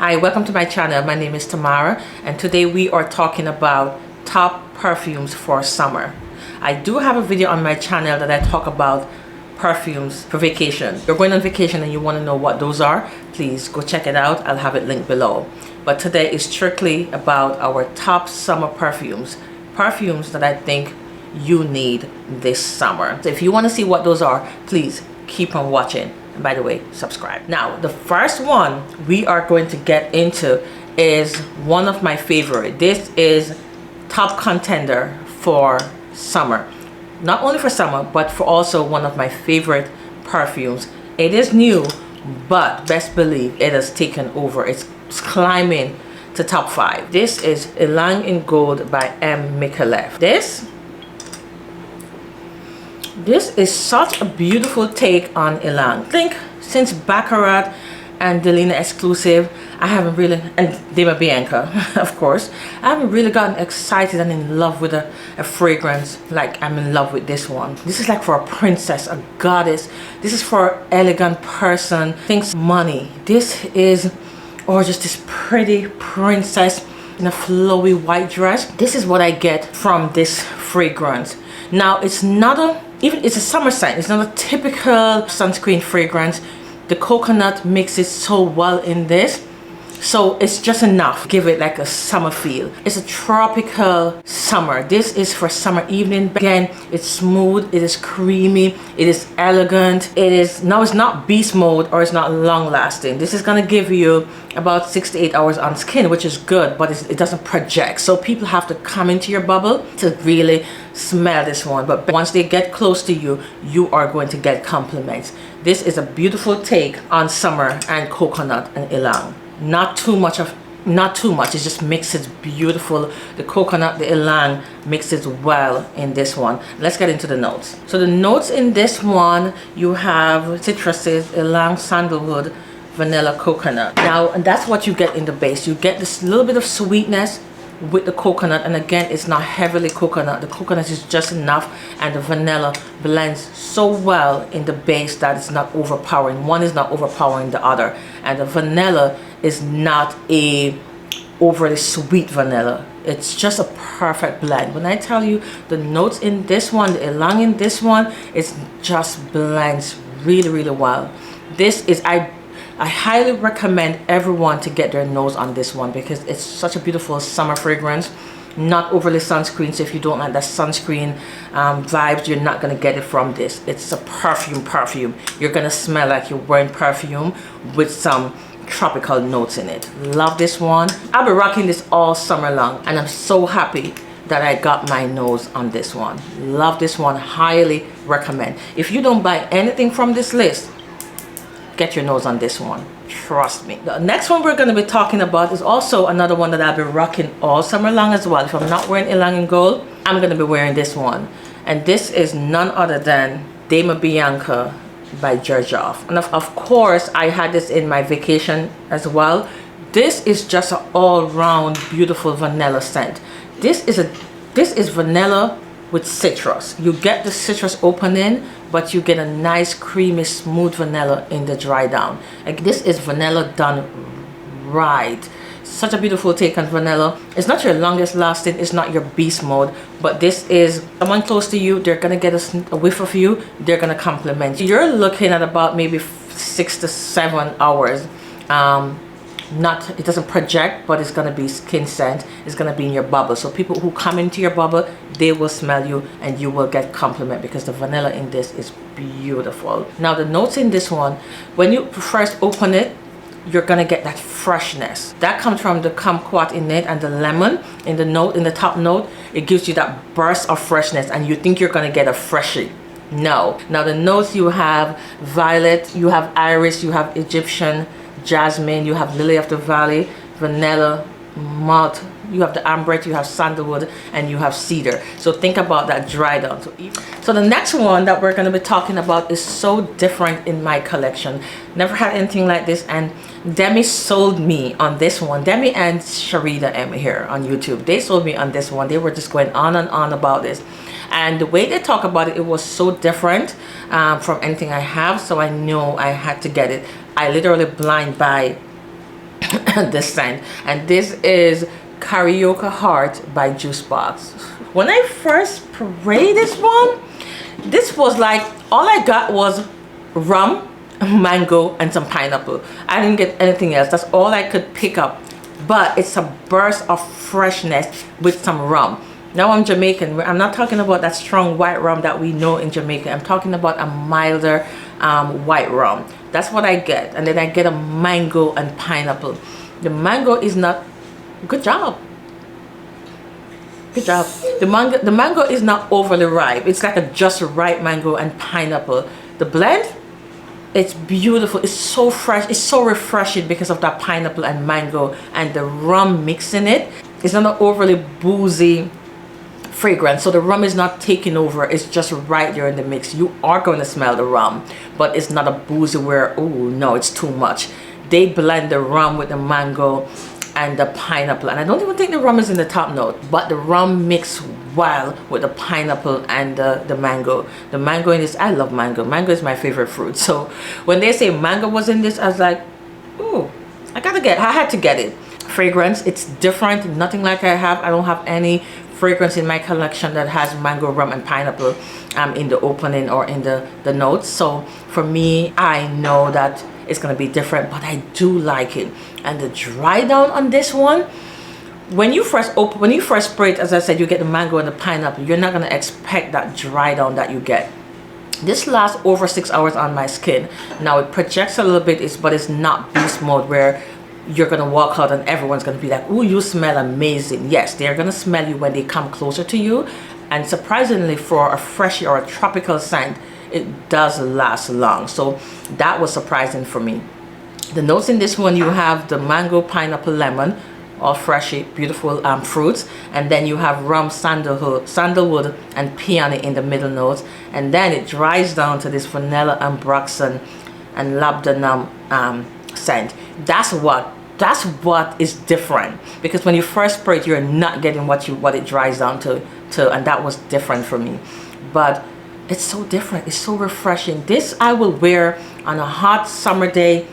Hi, welcome to my channel. My name is Tamara and today we are talking about top perfumes for summer. I do have a video on my channel that I talk about perfumes for vacation. If you're going on vacation and you want to know what those are, please go check it out. I'll have it linked below. But today is strictly about our top summer perfumes. Perfumes that I think you need this summer. So if you want to see what those are, please keep on watching. And by the way, subscribe. Now, the first one we are going to get into is one of my favorite. This is top contender for summer. Not only for summer, but for also one of my favorite perfumes. It is new, but best believe it has taken over. It's climbing to top 5. This is Ylang in Gold by M. Micallef. This is such a beautiful take on Ylang. I think since Baccarat and Delina exclusive, I haven't really, and Dama Bianca, of course, I haven't really gotten excited and in love with a fragrance like I'm in love with this one. This is like for a princess, a goddess. This is for an elegant person, thinks money. This is, or just this pretty princess in a flowy white dress. This is what I get from this fragrance. Now, it's not a, even it's a summer scent. It's not a typical sunscreen fragrance. The coconut mixes so well in this, so it's just enough. Give it like a summer feel. It's a tropical summer. This is for summer evening. Again, it's smooth, it is creamy, it is elegant. It is, now it's not beast mode or it's not long lasting. This is gonna give you about 6 to 8 hours on skin, which is good, but it doesn't project. So people have to come into your bubble to really smell this one. But once they get close to you, you are going to get compliments. This is a beautiful take on summer and coconut and ylang. Not too much, it just mixes beautiful. The coconut, the ylang mixes well in this one. Let's get into the notes. So the notes in this one, you have citruses, ylang, sandalwood, vanilla, coconut. Now, and that's what you get in the base. You get this little bit of sweetness with the coconut, and again, it's not heavily coconut. The coconut is just enough, and the vanilla blends so well in the base that it's not overpowering. One is not overpowering the other, and the vanilla is not a overly sweet vanilla. It's just a perfect blend. When I tell you the notes in this one, the ylang in this one, it just blends really, really well. This is, I highly recommend everyone to get their nose on this one because it's such a beautiful summer fragrance. Not overly sunscreen, so if you don't like that sunscreen vibes, you're not gonna get it from this. It's a perfume. You're gonna smell like you're wearing perfume with some tropical notes in it. Love this one. I'll be rocking this all summer long, and I'm so happy that I got my nose on this one. Love this one, highly recommend. If you don't buy anything from this list, get your nose on this one, trust me. The next one we're going to be talking about is also another one that I'll be rocking all summer long as well. If I'm not wearing Ylang in Gold, I'm going to be wearing this one, and this is none other than Dama Bianca by Xerjoff. And of course I had this in my vacation as well. This is just an all-round beautiful vanilla scent. This is vanilla with citrus. You get the citrus opening, but you get a nice creamy smooth vanilla in the dry down. Like, this is vanilla done right. Such a beautiful take on vanilla. It's not your longest lasting, it's not your beast mode, but this is someone close to you, they're gonna get a whiff of you, they're gonna compliment you. You're looking at about maybe 6 to 7 hours. It doesn't project, but it's gonna be skin scent. It's gonna be in your bubble, so people who come into your bubble, they will smell you and you will get compliment because the vanilla in this is beautiful. Now, the notes in this one, when you first open it, you're gonna get that freshness that comes from the kumquat in it and the lemon in the note, in the top note. It gives you that burst of freshness and you think you're gonna get a freshie. No. Now, the notes, you have violet, you have iris, you have Egyptian jasmine, you have lily of the valley, vanilla, malt, you have the ambrette, you have sandalwood, and you have cedar. So think about that dry down. So the next one that we're going to be talking about is so different in my collection. Never had anything like this, and Demi sold me on this one. Demi and Sharida M here on YouTube, they sold me on this one. They were just going on and on about this, and the way they talk about it, it was so different from anything I have, so I know I had to get it. I literally blind buy this scent, and this is Carioca Heart by Juicebox. When I first sprayed this was like, all I got was rum, mango, and some pineapple. I didn't get anything else. That's all I could pick up. But it's a burst of freshness with some rum. Now I'm Jamaican. I'm not talking about that strong white rum that we know in Jamaica. I'm talking about a milder white rum. That's what I get. And then I get a mango and pineapple. The mango is not... Good job. Good job. The mango is not overly ripe. It's like a just right mango and pineapple. The blend, it's beautiful. It's so fresh. It's so refreshing because of that pineapple and mango and the rum mix in it. It's not an overly boozy fragrance, so the rum is not taking over. It's just right there in the mix. You are going to smell the rum, but it's not a boozy where, oh no, it's too much. They blend the rum with the mango and the pineapple, and I don't even think the rum is in the top note, but the rum mixed well with the pineapple and the mango. The mango in this, I love mango. Mango is my favorite fruit. So when they say mango was in this, I was like, ooh, I had to get it. Fragrance, it's different. Nothing like I don't have any fragrance in my collection that has mango, rum, and pineapple in the opening or in the notes. So for me, I know that it's going to be different, but I do like it. And the dry down on this one, when you first spray it, as I said, you get the mango and the pineapple. You're not going to expect that dry down that you get. This lasts over 6 hours on my skin. Now it projects a little bit, but it's not beast mode where you're gonna walk out and everyone's gonna be like, oh, you smell amazing. Yes, they're gonna smell you when they come closer to you, and surprisingly, for a freshy or a tropical scent, it does last long. So that was surprising for me. The notes in this one, you have the mango, pineapple, lemon, all freshy, beautiful fruits, and then you have rum, sandalwood, and peony in the middle notes, and then it dries down to this vanilla and ambroxan and labdanum scent. That's what is different, because when you first spray it, you're not getting what it dries down to, and that was different for me. But it's so different. It's so refreshing. This I will wear on a hot summer day.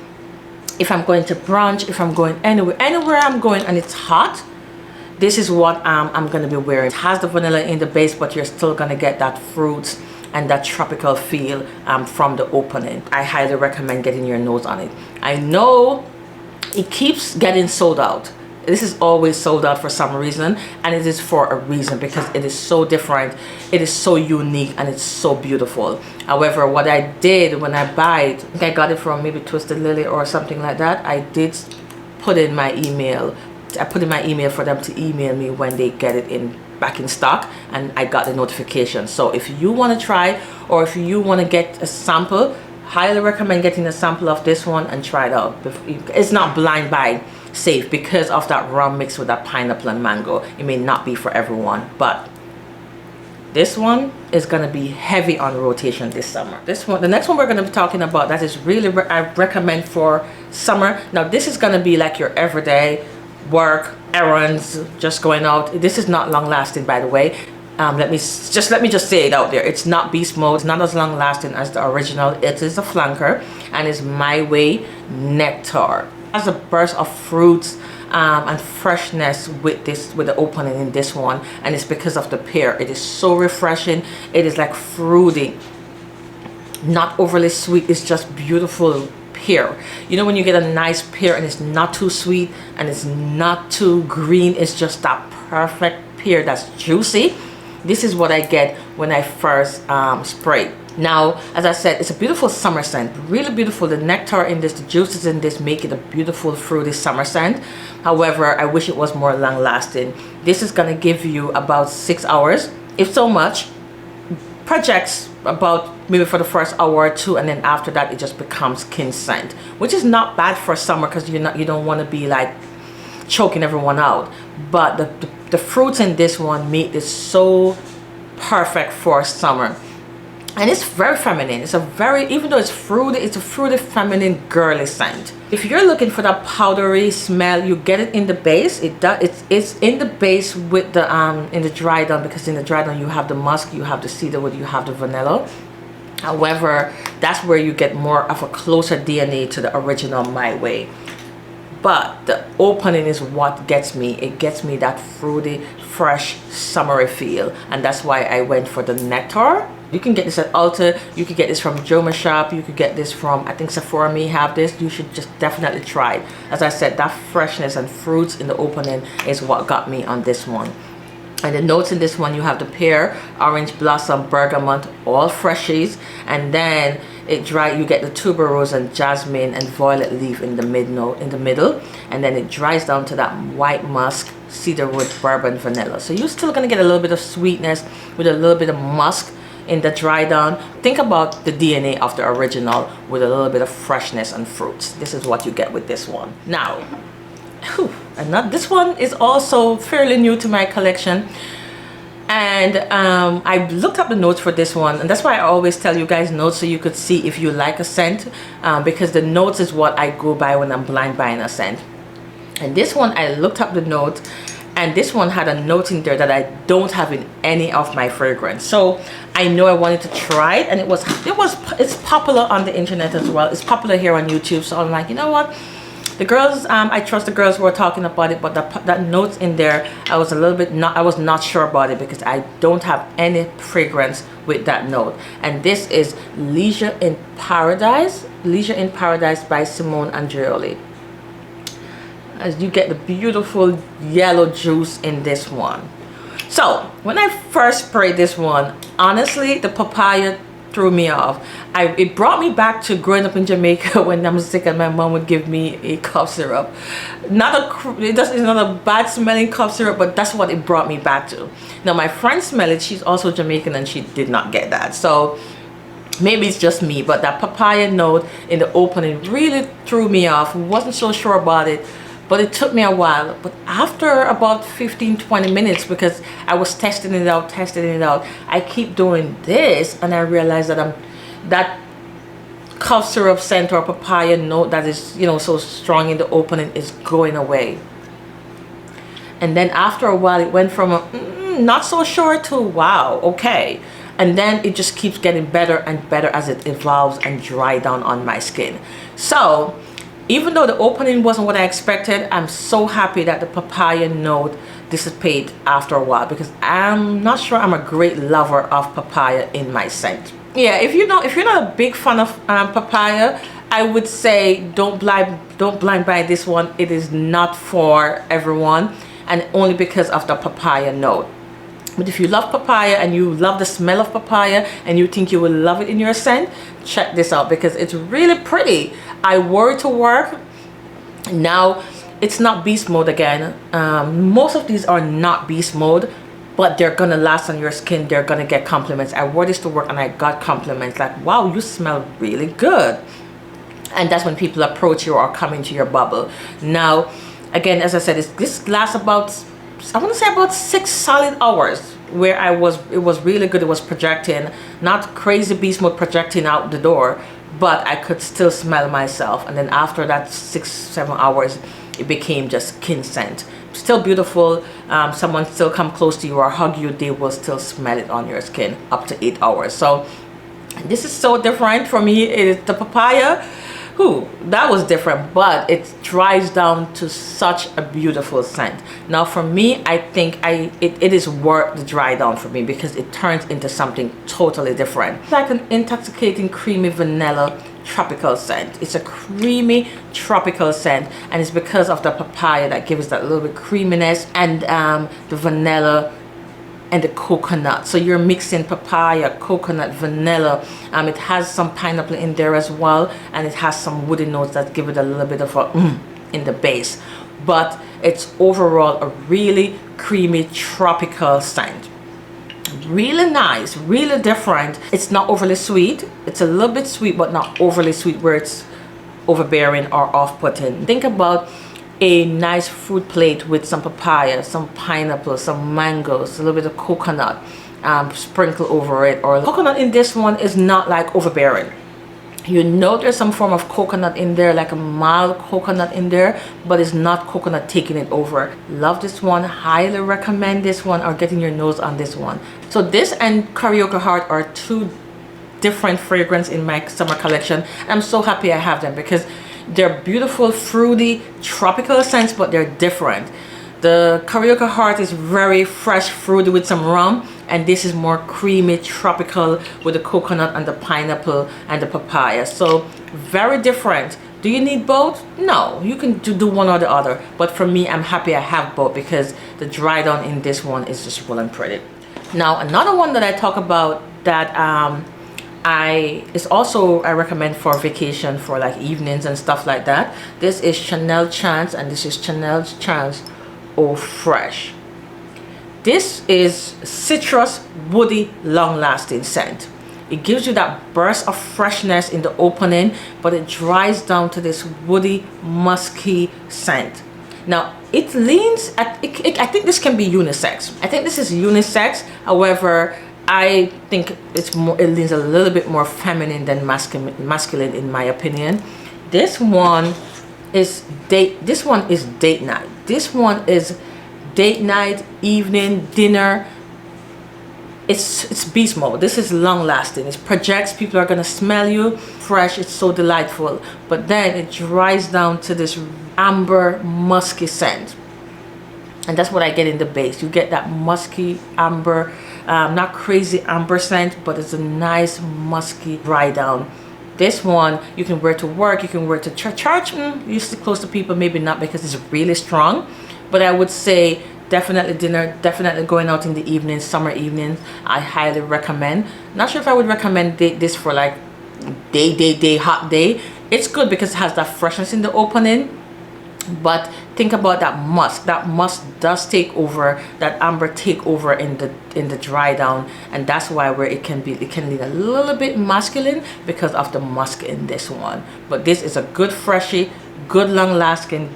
If I'm going to brunch, if I'm going anywhere I'm going and it's hot, this is what I'm going to be wearing. It has the vanilla in the base, but you're still going to get that fruit and that tropical feel from the opening. I highly recommend getting your nose on it. I know it keeps getting sold out. This is always sold out for some reason, and it is for a reason, because it is so different, it is so unique, and it's so beautiful. However, what I did when I buy it, I think I got it from maybe Twisted Lily or something like that. I did put in my email. I put in my email for them to email me when they get it back in stock, and I got the notification. So if you want to try, or if you want to get a sample, highly recommend getting a sample of this one and try it out. It's not blind buy safe because of that rum mixed with that pineapple and mango. It may not be for everyone, but this one is going to be heavy on rotation this summer. This one, the next one we're going to be talking about, that is really I recommend for summer. Now this is going to be like your everyday work, errands, just going out. This is not long lasting, by the way. Let me just say it out there. It's not beast mode. It's not as long lasting as the original. It is a flanker, and it's My Way Nectar. It has a burst of fruits and freshness with the opening in this one, and it's because of the pear. It is so refreshing. It is like fruity, not overly sweet. It's just beautiful pear. You know when you get a nice pear and it's not too sweet and it's not too green, it's just that perfect pear that's juicy. This is what I get when I first spray. Now, as I said, it's a beautiful summer scent, really beautiful. The nectar in this, the juices in this make it a beautiful fruity summer scent. However, I wish it was more long lasting. This is going to give you about 6 hours, if so much. Projects about maybe for the first hour or two, and then after that it just becomes skin scent, which is not bad for summer, because you don't want to be like choking everyone out. But the fruits in this one make this so perfect for summer. And it's very feminine. It's a very, even though it's a fruity, feminine, girly scent. If you're looking for that powdery smell, you get it in the base. It's in the base with the in the dry down, because in the dry down you have the musk, you have the cedarwood, you have the vanilla. However, that's where you get more of a closer DNA to the original My Way. but the opening is what gets me. It gets me that fruity, fresh, summery feel, and that's why I went for the Nectar. You can get this at Ulta, you could get this from Joma Shop, you could get this from, I think Sephora may have this. You should just definitely try it. As I said, that freshness and fruits in the opening is what got me on this one. And the notes in this one, you have the pear, orange blossom, bergamot, all freshies, and then you get the tuberose and jasmine and violet leaf in the middle, and then it dries down to that white musk, cedarwood, bourbon, vanilla. So you're still gonna get a little bit of sweetness with a little bit of musk in the dry down. Think about the DNA of the original with a little bit of freshness and fruits. This is what you get with this one. Now, this one is also fairly new to my collection, and I looked up the notes for this one, and that's why I always tell you guys notes, so you could see if you like a scent, because the notes is what I go by when I'm blind buying a scent. And this one, I looked up the note, and this one had a note in there that I don't have in any of my fragrance. So I know I wanted to try it, and it's popular on the internet as well. It's popular here on YouTube, so I'm like, you know what? The girls, I trust the girls who are talking about it, but that notes in there, I was not sure about it because I don't have any fragrance with that note. And this is Leisure in Paradise by Simone Andreoli. As you get the beautiful yellow juice in this one. So when I first sprayed this one, honestly, the papaya threw me off. It brought me back to growing up in Jamaica when I'm sick and my mom would give me a cough syrup. It's not a bad smelling cough syrup, but that's what it brought me back to. Now my friend smelled it. She's also Jamaican and she did not get that. So maybe it's just me, but that papaya note in the opening really threw me off. Wasn't so sure about it, but it took me a while. But after about 15-20 minutes, because I was testing it out, I keep doing this, and I realized that that cough syrup scent or papaya note that is, you know, so strong in the opening is going away. And then after a while, it went from a not so sure to wow, okay. And then it just keeps getting better and better as it evolves and dry down on my skin. So even though the opening wasn't what I expected, I'm so happy that the papaya note dissipated after a while, because I'm not sure I'm a great lover of papaya in my scent. Yeah, if you're not a big fan of papaya, I would say don't blind buy this one. It is not for everyone, and only because of the papaya note. But if you love papaya and you love the smell of papaya and you think you will love it in your scent, check this out because it's really pretty. I wore it to work. Now it's not beast mode again. Most of these are not beast mode, but they're gonna last on your skin. They're gonna get compliments. I wore this to work and I got compliments like, wow, you smell really good. And that's when people approach you or come into your bubble. Now again, as I said, this lasts about, I want to say about 6 solid hours, where it was really good. It was projecting, not crazy beast mode projecting out the door, but I could still smell myself. And then after that 6-7 hours, it became just skin scent. Still beautiful. Someone still come close to you or hug you, they will still smell it on your skin up to 8 hours. So this is so different for me. It is the papaya. That was different, but it dries down to such a beautiful scent. Now for me, I think it is worth the dry down for me because it turns into something totally different. It's like an intoxicating creamy vanilla tropical scent. It's a creamy tropical scent, and it's because of the papaya that gives that little bit creaminess, and the vanilla and the coconut. So you're mixing papaya, coconut, vanilla. It has some pineapple in there as well, and it has some woody notes that give it a little bit of a in the base. But it's overall a really creamy tropical scent. Really nice, really different. It's not overly sweet. It's a little bit sweet, but not overly sweet where it's overbearing or off-putting. Think about a nice fruit plate with some papaya, some pineapple, some mangoes, a little bit of coconut sprinkle over it. Or coconut in this one is not like overbearing. You know there's some form of coconut in there, like a mild coconut in there, but it's not coconut taking it over. Love this one, highly recommend this one, or getting your nose on this one. So this and Carioca Heart are 2 different fragrances in my summer collection. I'm so happy I have them because They're beautiful, fruity, tropical scents, but they're different. The Carioca Heart is very fresh, fruity with some rum, and this is more creamy, tropical with the coconut and the pineapple and the papaya. So very different. Do you need both? No, you can do one or the other. But for me, I'm happy I have both because the dry down in this one is just well and pretty. Now, another one that I talk about that I recommend for vacation, for like evenings and stuff like that. This is Chanel Chance, and this is Chanel Chance Eau Fraiche. This is citrus, woody, long-lasting scent. It gives you that burst of freshness in the opening, but it dries down to this woody, musky scent. Now, it leans at, I think this can be unisex. I think this is unisex. However, I think it leans a little bit more feminine than masculine in my opinion. This one is date night. This one is date night, evening, dinner. It's beast mode. This is long lasting. It projects. People are gonna smell you fresh. It's so delightful. But then it dries down to this amber, musky scent, and that's what I get in the base. You get that musky amber, not crazy amber scent, but it's a nice musky dry down. This one you can wear to work. You can wear to church. You sit close to people, maybe not because it's really strong. But I would say definitely dinner, definitely going out in the evenings, summer evenings. I highly recommend. Not sure if I would recommend this for like hot day. It's good because it has that freshness in the opening. But think about that musk. That musk does take over, that amber take over in the dry down, and that's why where it can lean a little bit masculine because of the musk in this one. But this is a good freshy, good long lasting,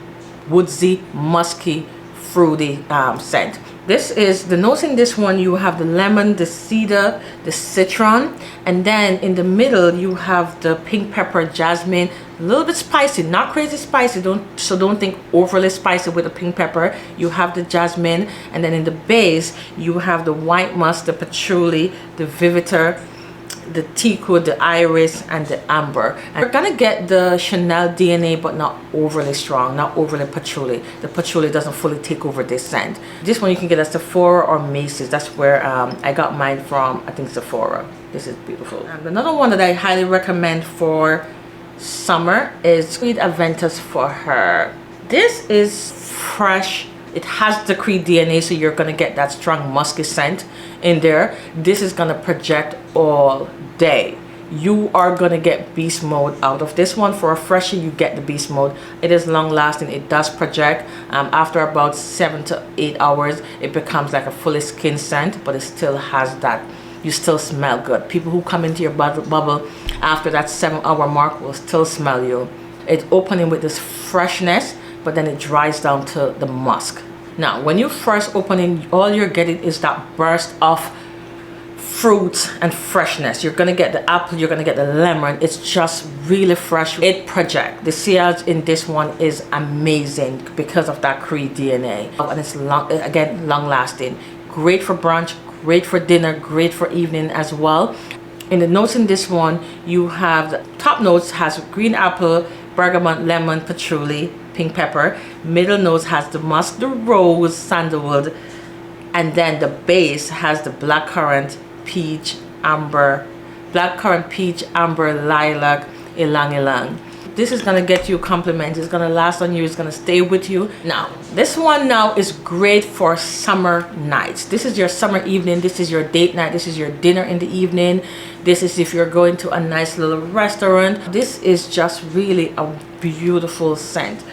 woodsy, musky, fruity scent. This is the notes in this one. You have the lemon, the cedar, the citron, and then in the middle you have the pink pepper, jasmine, a little bit spicy, not crazy spicy. Don't think overly spicy with the pink pepper. You have the jasmine, and then in the base you have the white musk, the patchouli, the vetiver, the teakwood, the iris, and the amber. And you're gonna get the Chanel DNA, but not overly strong, not overly patchouli. The patchouli doesn't fully take over this scent. This one you can get at Sephora or Macy's. That's where I got mine from. I think Sephora. This is beautiful. And another one that I highly recommend for summer is Sweet Aventus for Her. This is fresh. It has the Creed DNA, so you're gonna get that strong musky scent in there. This is gonna project all day. You are gonna get beast mode out of this one. For a freshie, you get the beast mode. It is long lasting. It does project. After about 7 to 8 hours, it becomes like a fully skin scent, but it still has that. You still smell good. People who come into your bubble after that 7-hour mark will still smell you. It's opening with this freshness, but then it dries down to the musk. Now, when you first open it, all you're getting is that burst of fruits and freshness. You're gonna get the apple, you're gonna get the lemon. It's just really fresh. It projects. The sillage in this one is amazing because of that Creed DNA, and it's long lasting. Great for brunch, great for dinner, great for evening as well. In the notes in this one, you have the top notes has green apple, bergamot, lemon, patchouli, pink pepper. Middle notes has the musk, the rose, sandalwood, and then the base has the blackcurrant, peach, amber, lilac, ylang ylang. This is gonna get you compliments. It's gonna last on you. It's gonna stay with you. Now, this one now is great for summer nights. This is your summer evening. This is your date night. This is your dinner in the evening. This is if you're going to a nice little restaurant. This is just really a beautiful scent.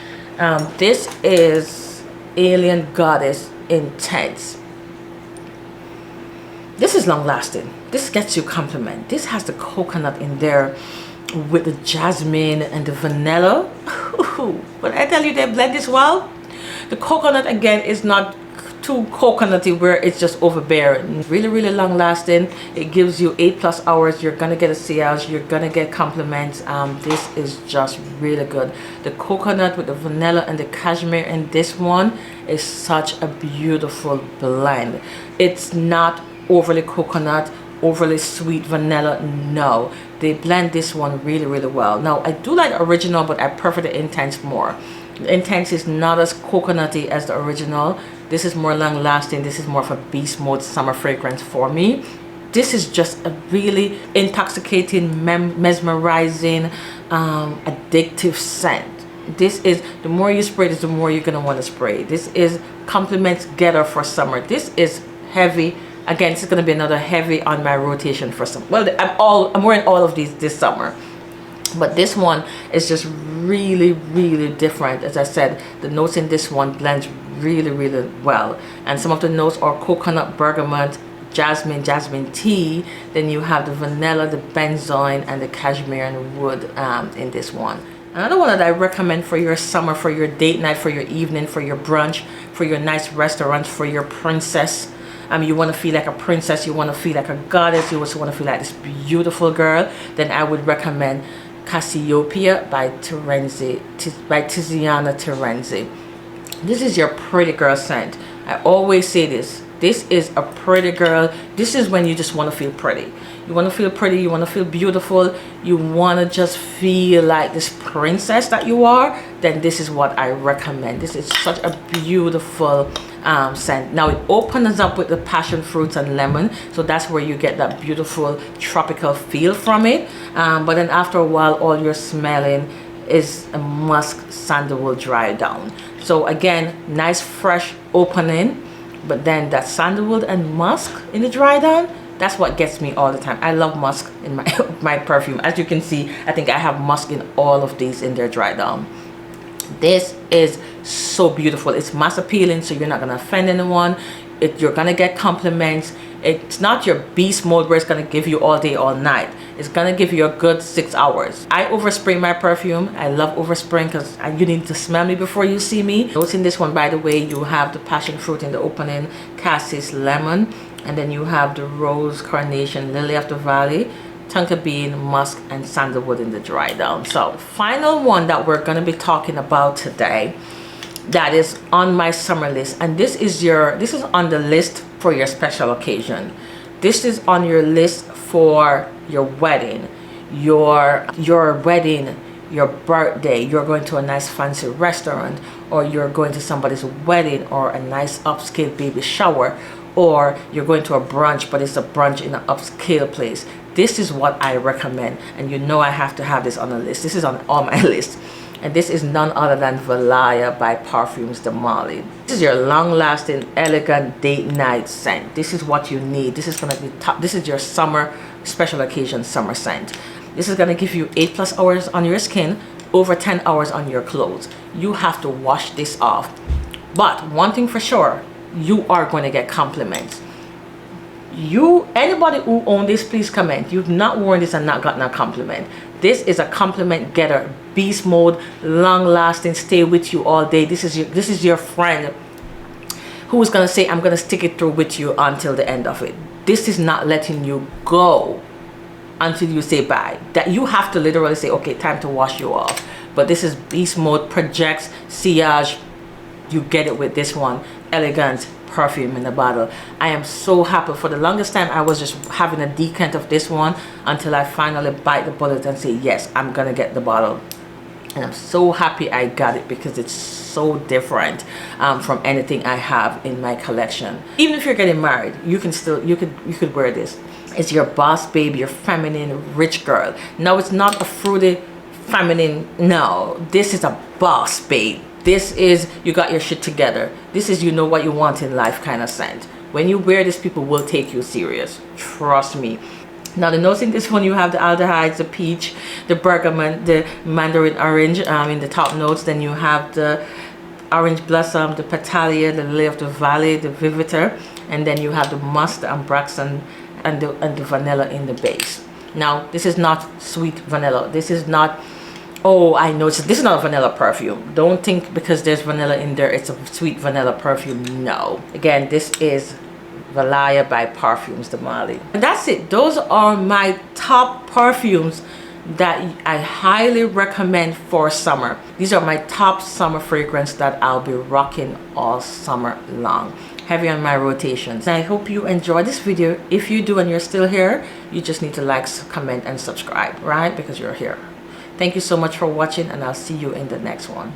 This is Alien Goddess Intense. This is long lasting. This gets you compliment. This has the coconut in there with the jasmine and the vanilla. But I tell you, they blend this well. The coconut again is not too coconutty where it's just overbearing. Really, really long lasting. It gives you 8+ hours. You're gonna get a sillage. You're gonna get compliments. This is just really good. The coconut with the vanilla and the cashmere in this one is such a beautiful blend. It's not overly coconut, overly sweet vanilla. No, they blend this one really, really well. Now, I do like the original, but I prefer the Intense more. The Intense is not as coconutty as the original. This is more long lasting. This is more of a beast mode summer fragrance for me. This is just a really intoxicating, mesmerizing, addictive scent. This is, the more you spray this, the more you're gonna want to spray. This is compliments getter for summer. This is heavy. Again, this is gonna be another heavy on my rotation for summer. Well, I'm wearing all of these this summer, but this one is just really, really different. As I said, the notes in this one blends really, really well, and some of the notes are coconut, bergamot, jasmine tea. Then you have the vanilla, the benzoin, and the cashmere and wood in this one. Another one that I recommend for your summer, for your date night, for your evening, for your brunch, for your nice restaurants, for your princess. You want to feel like a princess, you want to feel like a goddess, you also want to feel like this beautiful girl, then I would recommend Cassiopeia by Terenzi, by Tiziana Terenzi. This is your pretty girl scent. I always say this. This is a pretty girl. This is when you just want to feel pretty. You want to feel pretty, you want to feel beautiful, you want to just feel like this princess that you are, then this is what I recommend. This is such a beautiful scent. Now it opens up with the passion fruits and lemon, so that's where you get that beautiful tropical feel from it. But then after a while, all you're smelling is a musk sandalwood dry down. So again, nice fresh opening, but then that sandalwood and musk in the dry down, that's what gets me all the time. I love musk in my my perfume. As you can see, I think I have musk in all of these in their dry down. This is so beautiful. It's mass appealing, so you're not gonna offend anyone. You're gonna get compliments. It's not your beast mode where it's gonna give you all day, all night. It's gonna give you a good 6 hours. I overspray my perfume. I love overspraying because you need to smell me before you see me. Notes in this one, by the way, you have the passion fruit in the opening, cassis, lemon, and then you have the rose, carnation, lily of the valley, tonka bean, musk, and sandalwood in the dry down. So the final one that we're going to be talking about today, that is on my summer list, and this is on the list for your special occasion. This is on your list for your wedding, your wedding, your birthday, you're going to a nice fancy restaurant, or you're going to somebody's wedding, or a nice upscale baby shower, or you're going to a brunch, but it's a brunch in an upscale place. This is what I recommend, and you know I have to have this on the list. This is on all my list, and this is none other than Valaya by Perfumes de Mali. This is your long-lasting, elegant date night scent. This is what you need. This is going to be top. This is your summer special occasion summer scent. This is going to give you 8+ hours on your skin, over 10 hours on your clothes. You have to wash this off, but one thing for sure, you are going to get compliments. Anybody who owns this, please comment. You've not worn this and not gotten a compliment. This is a compliment getter, beast mode, long lasting, stay with you all day. This is your friend who is going to say, I'm going to stick it through with you until the end of it. This is not letting you go until you say bye. That you have to literally say, okay, time to wash you off. But this is beast mode, projects, sillage. You get it with this one. Elegant perfume in the bottle. I am so happy. For the longest time I was just having a decant of this one until I finally bite the bullet and say, yes, I'm gonna get the bottle. And I'm so happy I got it because it's so different from anything I have in my collection. Even if you're getting married, you could wear this. It's your boss babe, your feminine rich girl. No, it's not a fruity feminine. No, this is a boss babe. This is, you got your shit together. This is, you know what you want in life kind of scent. When you wear this, people will take you serious. Trust me. Now the notes in this one, you have the aldehydes, the peach, the bergamot, the mandarin orange in the top notes. Then you have the orange blossom, the petalia, the lily of the valley, the vivitar, and then you have the musk, the ambraxan, and the vanilla in the base. Now this is not sweet vanilla. This is not, oh, I know, this is not a vanilla perfume. Don't think because there's vanilla in there, it's a sweet vanilla perfume. No. Again, this is Valaya by Perfumes de Mali. And that's it. Those are my top perfumes that I highly recommend for summer. These are my top summer fragrance that I'll be rocking all summer long. heavy on my rotations. I hope you enjoyed this video. If you do and you're still here, you just need to like, comment, and subscribe, right? Because you're here. Thank you so much for watching, and I'll see you in the next one.